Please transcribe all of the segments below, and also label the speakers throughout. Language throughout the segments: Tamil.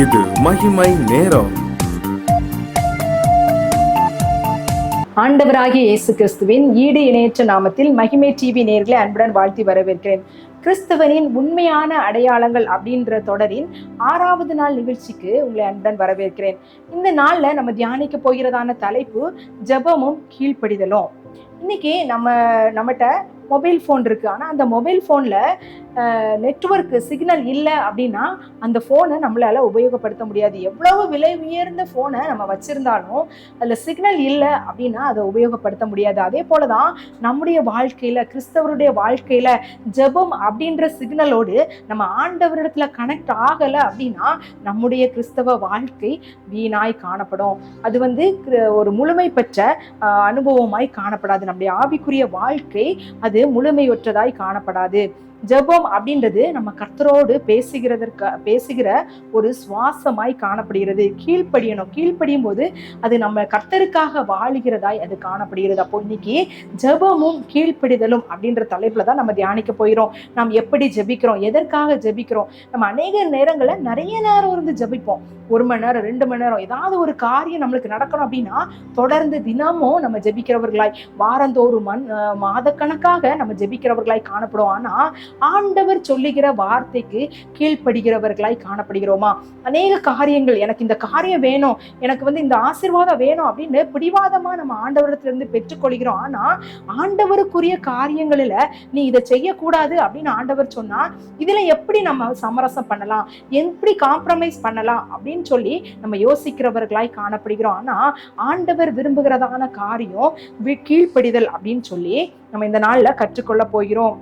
Speaker 1: இது மகிமை நேரம்.
Speaker 2: ஆண்டவராகிய இயேசு கிறிஸ்துவின் ஈடு இணையற்ற நாமத்தில் மகிமை டிவி நேயர்களை அன்புடன் வாழ்த்தி வரவேற்கிறேன். கிறிஸ்துவனின் உண்மையான அடையாளங்கள் அப்படின்ற தொடரின் 6வது நாள் நிகழ்ச்சிக்கு உங்களை அன்புடன் வரவேற்கிறேன். இந்த நாள்ல நம்ம தியானிக்க போகிறதான தலைப்பு ஜெபமும் கீழ்ப்படிதலும். இன்னைக்கு நம்மகிட்ட மொபைல் ஃபோன் இருக்கு. ஆனால் அந்த மொபைல் ஃபோனில் நெட்வொர்க் சிக்னல் இல்லை அப்படின்னா அந்த ஃபோனை நம்மளால உபயோகப்படுத்த முடியாது. எவ்வளவு விலை உயர்ந்த ஃபோனை நம்ம வச்சிருந்தாலும் அதில் சிக்னல் இல்லை அப்படின்னா அதை உபயோகப்படுத்த முடியாது. அதே போல தான் நம்முடைய வாழ்க்கையில், கிறிஸ்தவருடைய வாழ்க்கையில் ஜெபம் அப்படின்ற சிக்னலோடு நம்ம ஆண்டவரிடத்துல கனெக்ட் ஆகலை அப்படின்னா நம்முடைய கிறிஸ்தவ வாழ்க்கை வீணாய் காணப்படும். அது ஒரு முழுமை பெற்ற அனுபவமாய் காணப்படாது. நம்முடைய ஆவிக்குரிய வாழ்க்கை அது முழுமையற்றதாய் காணப்படாது. ஜெபம் அப்படின்றது நம்ம கர்த்தரோடு பேசுகிற ஒரு சுவாசமாய் காணப்படுகிறது. கீழ்ப்படியும் போது அது நம்ம கர்த்தருக்காக வாழுகிறதாய் அது காணப்படுகிறது. அப்போ இன்னைக்கு ஜெபமும் கீழ்ப்படிதலும் அப்படின்ற தலைப்புல தான் நம்ம தியானிக்க போயிடும். நாம் எப்படி ஜெபிக்கிறோம், எதற்காக ஜெபிக்கிறோம். நம்ம அநேக நேரங்களில் நிறைய நேரம் இருந்து ஜெபிப்போம். 1 மணி நேரம், 2 மணி நேரம், ஏதாவது ஒரு காரியம் நம்மளுக்கு நடக்கணும் அப்படின்னா தொடர்ந்து தினமும் நம்ம ஜெபிக்கிறவர்களாய், வாரந்தோறும் மாதக்கணக்காக நம்ம ஜெபிக்கிறவர்களாய் காணப்படும். ஆனா ஆண்டவர் சொல்லுகிற வார்த்தைக்கு கீழ்ப்படுகிறவர்களாய் காணப்படுகிறோமா? அநேக காரியங்கள், எனக்கு இந்த காரியம் வேணும், எனக்கு இந்த ஆசீர்வாதம் வேணும் அப்படின்னு பிடிவாதமா நம்ம ஆண்டவரிடத்திலிருந்து பெற்றுக்கொள்கிறோம். ஆனா ஆண்டவருக்குரிய காரியங்களில நீ இதை செய்யக்கூடாது அப்படின்னு ஆண்டவர் சொன்னா இதுல எப்படி நம்ம சமரசம் பண்ணலாம், எப்படி காம்ப்ரமைஸ் பண்ணலாம் அப்படின்னு சொல்லி நம்ம யோசிக்கிறவர்களாய் காணப்படுகிறோம். ஆனா ஆண்டவர் விரும்புகிறதான காரியம் கீழ்ப்படிதல் அப்படின்னு சொல்லி நம்ம இந்த நாள்ல கற்றுக்கொள்ள போகிறோம்.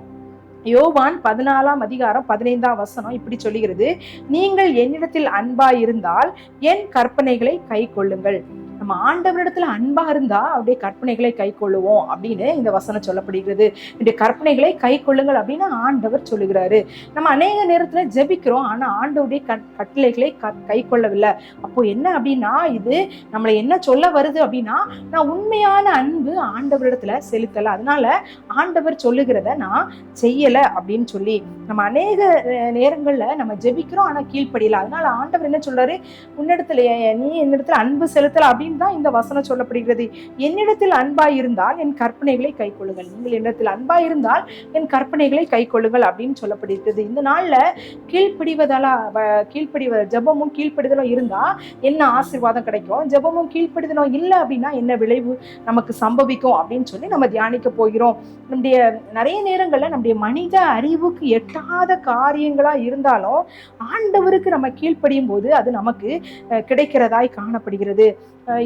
Speaker 2: யோவான் 14ஆம் அதிகாரம் 15ஆம் வசனம் இப்படி சொல்லுகிறது, நீங்கள் என்னிடத்தில் அன்பாயிருந்தால் என் கற்பனைகளை கை கொள்ளுங்கள். நம்ம ஆண்டவரிடத்துல அன்பா இருந்தா அவருடைய கற்பனைகளை கை கொள்ளுவோம் அப்படின்னு இந்த வசனம் சொல்லப்படுகிறது. இந்த கற்பனைகளை கை கொள்ளுங்கள் அப்படின்னு ஆண்டவர் சொல்லுகிறாரு. நம்ம அநேக நேரத்துல ஜெபிக்கிறோம், ஆனா ஆண்டவருடைய கட்டளைகளை கை கொள்ளவில்லை. அப்போ என்ன அப்படின்னா, இது நம்மளை என்ன சொல்ல வருது அப்படின்னா, நான் உண்மையான அன்பு ஆண்டவரிடத்துல செலுத்தல, அதனால ஆண்டவர் சொல்லுகிறத நான் செய்யல அப்படின்னு சொல்லி நம்ம அநேக நேரங்கள்ல நம்ம ஜெபிக்கிறோம், ஆனா கீழ்ப்படியல. அதனால ஆண்டவர் என்ன சொல்றாரு, நீ என்னிடத்துல அன்பு செலுத்தல அப்படின்னு தான் இந்த வசனம் சொல்லப்படுகிறது. என்னிடத்தில் அன்பாய் இருந்தால் என் கற்பனைகளை கை கொள்ளுங்கள், நீங்கள் என்னிடத்தில் அன்பாய் இருந்தால் என் கற்பனைகளை கை கொள்ளுங்கள் அப்படின்னு சொல்லப்படுகிறது. இந்த நாள்ல ஜெபமும் கீழ்ப்படிதலும் இருந்தா என்ன ஆசீர்வாதம் கிடைக்கும், ஜெபமும் கீழ்ப்படிதலும் இல்லை அப்படின்னா என்ன விளைவு நமக்கு சம்பவிக்கும் அப்படின்னு சொல்லி நம்ம தியானிக்க போகிறோம். நம்முடைய நிறைய நேரங்கள்ல நம்முடைய மனித அறிவுக்கு எட்டாத காரியங்களா இருந்தாலும் ஆண்டவருக்கு நம்ம கீழ்ப்படியும் போது அது நமக்கு கிடைக்கிறதாய் காணப்படுகிறது.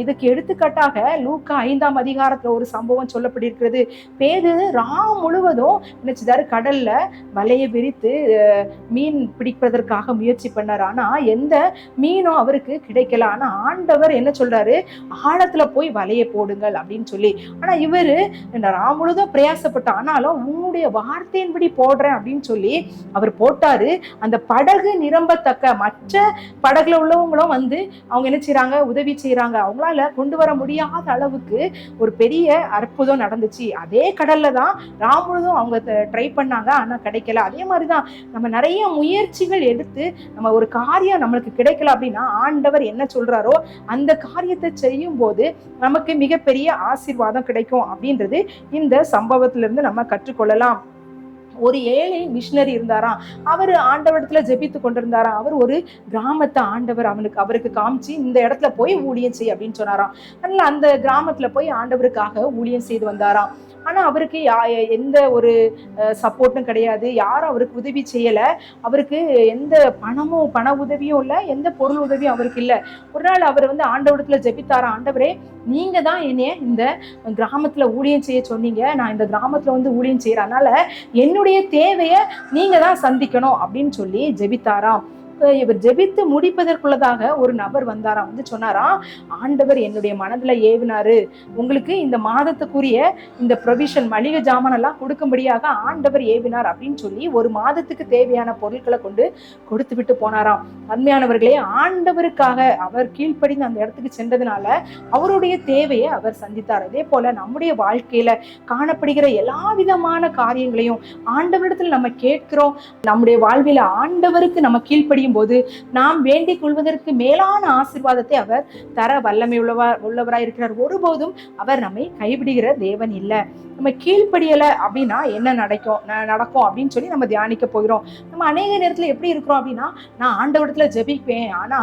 Speaker 2: இதுக்கு எடுத்துக்காட்டாக லூக்கா 5ஆம் அதிகாரத்துல ஒரு சம்பவம் சொல்லப்பட்டிருக்கிறது. பேதுரு முழுவதும் நினைச்சுதாரு கடல்ல வலையை விரித்து மீன் பிடிப்பதற்காக முயற்சி பண்ணாரு. ஆனா எந்த மீனும் அவருக்கு கிடைக்கல. ஆனா ஆண்டவர் என்ன சொல்றாரு, ஆழத்துல போய் வலையை போடுங்கள் அப்படின்னு சொல்லி. ஆனா இவரு முழுதும் பிரயாசப்பட்ட, ஆனாலும் உன்னுடைய வார்த்தையின்படி போடுறேன் அப்படின்னு சொல்லி அவர் போட்டாரு. அந்த படகு நிரம்பத்தக்க மற்ற படகுல உள்ளவங்களும் அவங்க என்ன செய்யறாங்க, உதவி செய்யறாங்க. அவங்களால கொண்டு வர முடியாத அளவுக்கு ஒரு பெரிய அற்புதம் நடந்துச்சு. அதே கடல்ல தான் முழுதும் அவங்க ட்ரை பண்ணாங்க, ஆனா கிடைக்கல. அதே மாதிரிதான் நம்ம நிறைய முயற்சிகள் எடுத்து நம்ம ஒரு காரியம் நம்மளுக்கு கிடைக்கல அப்படின்னா ஆண்டவர் என்ன சொல்றாரோ அந்த காரியத்தை செய்யும் போது நமக்கு மிகப்பெரிய ஆசீர்வாதம் கிடைக்கும் அப்படின்றது இந்த சம்பவத்திலிருந்து நம்ம கற்றுக்கொள்ளலாம். ஒரு ஏழை மிஷினரி இருந்தாராம். அவர் ஆண்டவரிடத்துல ஜெபித்து கொண்டிருந்தாராம். அவர் ஒரு கிராமத்தை ஆண்டவர் அவருக்கு காமிச்சு இந்த இடத்துல போய் ஊழியம் செய் அப்படின்னு சொன்னாராம். அதனால அந்த கிராமத்துல போய் ஆண்டவருக்காக ஊழியம் செய்து வந்தாராம். ஆனா அவருக்கு எந்த ஒரு சப்போர்ட்டும் கிடையாது, யாரும் அவருக்கு உதவி செய்யல. அவருக்கு எந்த பண உதவியும் இல்லை, எந்த பொருள் உதவியும் அவருக்கு இல்லை. ஒரு நாள் அவர் ஆண்டவரிடத்துல ஜெபித்தாராம், ஆண்டவரே நீங்க தான் என்னைய இந்த கிராமத்துல ஊழியம் செய்ய சொன்னீங்க, நான் இந்த கிராமத்துல ஊழியம் செய்யறேன், அதனால என்னுடைய தேவையை நீங்க தான் சந்திக்கணும் அப்படின்னு சொல்லி ஜெபித்தாராம். இவர் ஜெபித்து முடிப்பதற்குள்ளதாக ஒரு நபர் வந்தாராம். சொன்னாராம், ஆண்டவர் என்னுடைய மனதுல ஏவினாரு, உங்களுக்கு இந்த மாதத்துக்குரிய இந்த ப்ரொவிஷன் மளிகை ஜாமான் எல்லாம் கொடுக்கும்படியாக ஆண்டவர் ஏவினார் அப்படின்னு சொல்லி ஒரு மாதத்துக்கு தேவையான பொருட்களை கொடுத்து விட்டு போனாராம். அருமையானவர்களே, ஆண்டவருக்காக அவர் கீழ்ப்படிந்து அந்த இடத்துக்கு சென்றதுனால அவருடைய தேவையை அவர் சந்தித்தார். அதே போல நம்முடைய வாழ்க்கையில காணப்படுகிற எல்லா விதமான காரியங்களையும் ஆண்டவரிடத்துல நம்ம கேட்கிறோம். நம்முடைய வாழ்வில ஆண்டவருக்கு நம்ம கீழ்ப்படியும் கீழ்ப்படியும் போது நாம் வேண்டிக் கொள்வதற்கு மேலான ஆசீர்வாதத்தை அவர் தர வல்லமை உள்ளவராய் இருக்கிறார். ஒருபோதும் அவர் நம்மை கைவிடுகிற தேவன் இல்லை. நம்ம கீழ்ப்படியல அப்படின்னா என்ன நடக்கும் அப்படின்னு சொல்லி நம்ம தியானிக்க போகிறோம். நம்ம அநேக நேரத்துல எப்படி இருக்கிறோம் அப்படின்னா, நான் ஆண்டவரிடத்துல ஜெபிப்பேன், ஆனா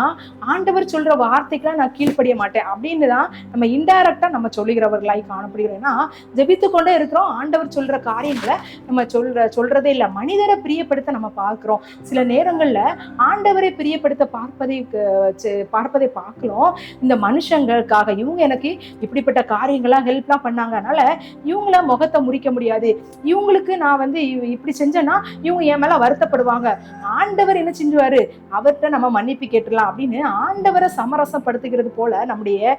Speaker 2: ஆண்டவர் சொல்ற வார்த்தைக்கெல்லாம் நான் கீழ்ப்படிய மாட்டேன் அப்படின்னு தான் நம்ம இன்டைரக்டா நம்ம சொல்லுகிறவர்களாய் காணப்படுகிறோம். ஏன்னா ஜெபித்து கொண்டே இருக்கிறோம், ஆண்டவர் சொல்ற காரியங்களை நம்ம சொல்றதே இல்லை. மனிதரை பிரியப்படுத்த நம்ம பார்க்கிறோம். சில நேரங்கள்ல ஆண்டவரை பிரியப்படுத்த பார்ப்பதை பார்க்கலாம். இந்த மனுஷங்களுக்காக இவங்க எனக்கு இப்படிப்பட்ட காரியங்கள்லாம் ஹெல்ப்லாம் பண்ணாங்க, அதனால இவங்கள முகத்தை முறிக்க முடியாது, இவங்களுக்கு நான் இப்படி செஞ்சேன்னா இவங்க என் மேல வருத்தப்படுவாங்க, ஆண்டவர் என்ன செஞ்சுவாரு, அவர்கிட்ட நம்ம மன்னிப்பு கேட்டுடலாம் அப்படின்னு ஆண்டவரை சமரசப்படுத்துகிறது போல நம்முடைய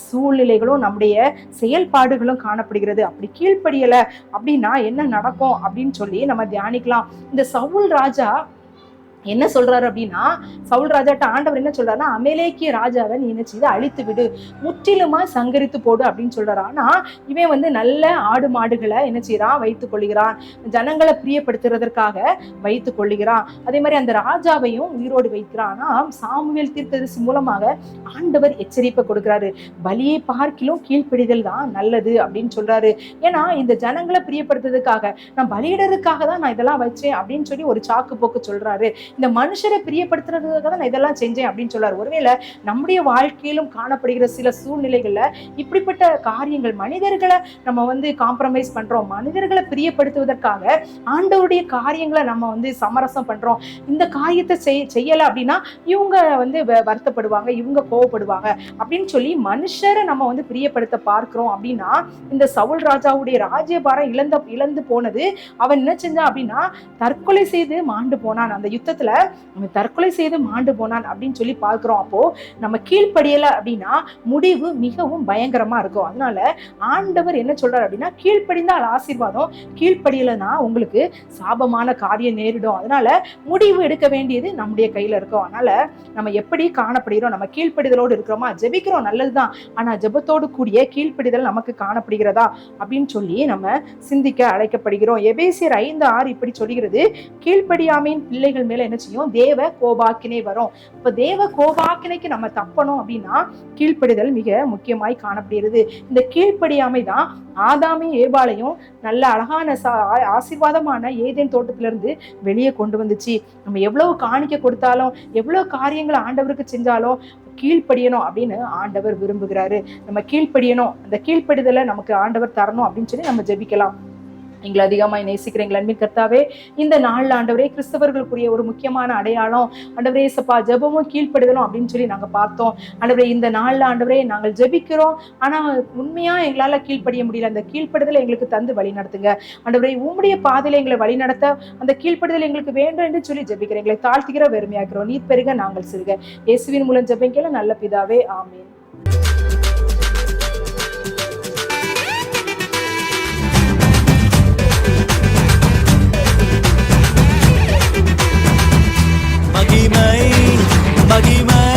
Speaker 2: சூழ்நிலைகளும் நம்முடைய செயல்பாடுகளும் காணப்படுகிறது. அப்படி கீழ்ப்படியல அப்படின்னா என்ன நடக்கும் அப்படின்னு சொல்லி நம்ம தியானிக்கலாம். இந்த சவுல் ராஜா என்ன சொல்றாரு அப்படின்னா, சவுல் ராஜாட்ட ஆண்டவர் என்ன சொல்றாருன்னா, அமலேக்கிய ராஜாவை நீ என்ன செய்து அழித்து விடு, முற்றிலுமா சங்கரித்து போடு அப்படின்னு சொல்றாரு. ஆனா இவன் நல்ல ஆடு மாடுகளை என்ன செய்யறான், வைத்துக் கொள்ளுகிறான், ஜனங்களை பிரியப்படுத்துறதற்காக வைத்துக் கொள்ளுகிறான். அதே மாதிரி அந்த ராஜாவையும் உயிரோடு வைக்கிறான். ஆனா சாமுவேல் தீர்க்கதரிசி மூலமாக ஆண்டவர் எச்சரிப்பை கொடுக்கிறாரு, பலியை பார்க்கிலும் கீழ்ப்படிதல் தான் நல்லது அப்படின்னு சொல்றாரு. ஏன்னா இந்த ஜனங்களை பிரியப்படுத்துறதுக்காக, நான் பலியிடறதுக்காக தான் நான் இதெல்லாம் வச்சேன் அப்படின்னு சொல்லி ஒரு சாக்கு போக்கு சொல்றாரு. இந்த மனுஷரை பிரியப்படுத்துறதுக்காக தான் நான் இதெல்லாம் செஞ்சேன் அப்படின்னு சொல்றாரு. ஒருவேளை நம்முடைய வாழ்க்கையிலும் காணப்படுகிற சில சூழ்நிலைகள்ல இப்படிப்பட்ட காரியங்கள், மனிதர்களை நம்ம காம்ப்ரமைஸ் பண்றோம், மனிதர்களை பிரியப்படுத்துவதற்காக ஆண்டவருடைய காரியங்களை நம்ம சமரசம் பண்றோம். இந்த காரியத்தை செய்யல அப்படின்னா இவங்க வருத்தப்படுவாங்க, இவங்க கோவப்படுவாங்க அப்படின்னு சொல்லி மனுஷரை நம்ம பிரியப்படுத்த பார்க்கிறோம். அப்படின்னா இந்த சவுல் ராஜாவுடைய ராஜ்யபாரம் இழந்து போனது. அவன் என்ன செஞ்சான் அப்படின்னா, தற்கொலை செய்து மாண்டு போனான். அந்த யுத்தத்துல அவன் தற்கொலை செய்து மாண்டு போனான் அப்படின்னு சொல்லி பார்க்கிறோம். அப்போ நம்ம கீழ்ப்படியல அப்படின்னா முடிவு மிகவும் பயங்கரமா இருக்கும். அதனால ஆண்டவர் என்ன சொல்றாரு அப்படின்னா, கீழ்ப்படிந்தால் ஆசீர்வாதம், கீழ்ப்படியலன்னா உங்களுக்கு சாபமான காரியம் நேரிடும். அதனால முடிவு எடுக்க வேண்டியது நம்முடைய கையில இருக்கும். அதனால நம்ம எப்படி காணப்படுகிறோம், நம்ம கீழ்ப்படிதலோடு இருக்கிறோமா, ஜெபிக்கிறோம் நல்லதுதான், ஆனா ஜெபத்தோடு கூடிய கீழ்ப்படிதல் நமக்கு காணப்படுகிறதா அப்படின்னு சொல்லி நம்ம சிந்திக்க அழைக்கப்படுகிறோம். எபேசியர் 5:6 இப்படி சொல்கிறது, கீழ்ப்படியாமையின் பிள்ளைகள் மேல என்ன செய்யும், தேவ கோபாக்கினை வரும். இப்ப தேவ கோபாக்கினைக்கு நம்ம தப்பணும் அப்படின்னா கீழ்ப்படிதல் மிக முக்கியமாய் காணப்படுகிறது. இந்த கீழ்ப்படியாமை தான் ஆதாமையும் ஏபாலையும் நல்ல அழகான ஆசீர்வாதமான ஏதேன் தோட்டத்திலிருந்து வெளியே கொண்டு வந்துச்சு. நம்ம எவ்வளவு காணிக்க கொடுத்தாலும், எவ்வளவு காரியங்களை ஆண்டவருக்கு செஞ்சாலும் கீழ்ப்படியணும் அப்படின்னு ஆண்டவர் விரும்புகிறாரு. நம்ம கீழ்ப்படியணும், அந்த கீழ்ப்படிதலை நமக்கு ஆண்டவர் தரணும் அப்படின்னு சொல்லி நம்ம ஜெபிக்கலாம். எங்களை அதிகமாய் நேசிக்கிறீங்களா அன்பின் கர்த்தாவே, இந்த நாள்ல ஆண்டவரே கிறிஸ்தவர்களுக்குரிய ஒரு முக்கியமான அடையாளம் ஆண்டவரே சப்பா ஜெபமும் கீழ்ப்படிதலும் அப்படின்னு சொல்லி நாங்க பார்த்தோம். ஆண்டவரே இந்த நாள்ல ஆண்டவரே நாங்கள் ஜெபிக்கிறோம், ஆனா உண்மையா எங்களால கீழ்ப்படிய முடியல. அந்த கீழ்ப்படிதலை எங்களுக்கு தந்து வழி நடத்துங்க ஆண்டவரே. உம்முடைய பாதையில எங்களை வழி நடத்த அந்த கீழ்ப்படிதல் எங்களுக்கு வேண்டும் என்று சொல்லி ஜெபிக்கிறேன். எங்களை தாழ்த்துகிற வெறுமையாக்கிறோம், நீர் பெருக நாங்கள் சிறுக. இயேசுவின் மூலம் ஜெபிக்கல நல்ல பிதாவே, ஆமீன்.
Speaker 3: மகிமை